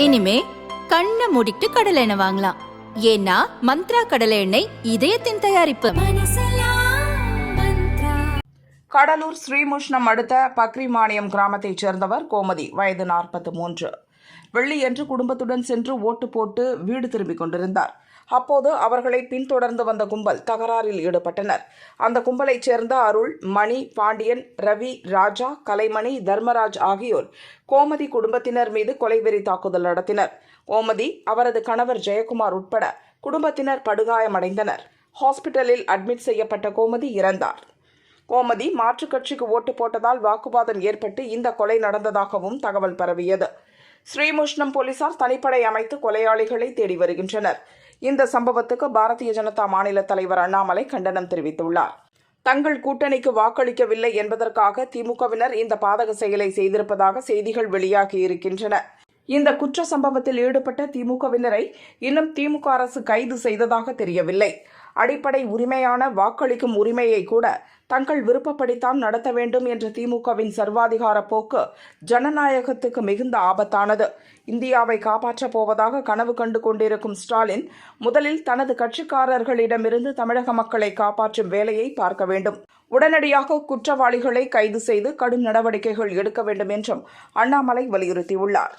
இனிமே கண்ணை மூடிட்டு கடலை எண்ணெய் வாங்கலாம். ஏன்னா மந்த்ரா கடலை எண்ணெய் இதயத்தின் தயாரிப்பு. கடலூர் ஸ்ரீமுஷ்ணம் அடுத்த பக்ரிமானியம் கிராமத்தைச் சேர்ந்தவர் கோமதி, வயது 43. வெள்ளியன்று குடும்பத்துடன் சென்று ஓட்டு போட்டு வீடு திரும்பிக் கொண்டிருந்தார். அப்போது அவர்களை பின்தொடர்ந்து வந்த கும்பல் தகராறில் ஈடுபட்டனர். அந்த கும்பலைச் சேர்ந்த அருள், மணி, பாண்டியன், ரவி, ராஜா, கலைமணி, தர்மராஜ் ஆகியோர் கோமதி குடும்பத்தினர் மீது கொலைவெறி தாக்குதல் நடத்தினர். கோமதி, அவரது கணவர் ஜெயக்குமார் உட்பட குடும்பத்தினர் படுகாயமடைந்தனர். ஹாஸ்பிட்டலில் அட்மிட் செய்யப்பட்ட கோமதி இறந்தார். கோமதி மாற்றுக் கட்சிக்கு ஓட்டு போட்டதால் வாக்குவாதம் ஏற்பட்டு இந்த கொலை நடந்ததாகவும் தகவல் பரவியது. ஸ்ரீமுஷ்ணம் போலீசார் தனிப்படை அமைத்து கொலையாளிகளை தேடி வருகின்றனர். இந்த சம்பவத்துக்கு பாரதிய ஜனதா மாநில தலைவர் அண்ணாமலை கண்டனம் தெரிவித்துள்ளார். தங்கள் கூட்டணிக்கு வாக்களிக்கவில்லை என்பதற்காக திமுகவினர் இந்த பாதக செயலை செய்திருப்பதாக செய்திகள் வெளியாகியிருக்கின்றன. இந்த குற்ற சம்பவத்தில் ஈடுபட்ட திமுகவினரை இன்னும் திமுக அரசு கைது செய்ததாக தெரியவில்லை. அடிப்படை உரிமையான வாக்களிக்கும் உரிமையை கூட தங்கள் விருப்பப்படித்தான் நடத்த வேண்டும் என்ற திமுகவின் சர்வாதிகார போக்கு ஜனநாயகத்துக்கு மிகுந்த ஆபத்தானது. இந்தியாவை காப்பாற்றப் போவதாக கனவு கண்டு கொண்டிருக்கும் ஸ்டாலின் முதலில் தனது கட்சிக்காரர்களிடமிருந்து தமிழக மக்களை காப்பாற்றும் வேலையை பார்க்க வேண்டும். உடனடியாக குற்றவாளிகளை கைது செய்து கடும் நடவடிக்கைகள் எடுக்க வேண்டும் என்றும் அண்ணாமலை வலியுறுத்தியுள்ளார்.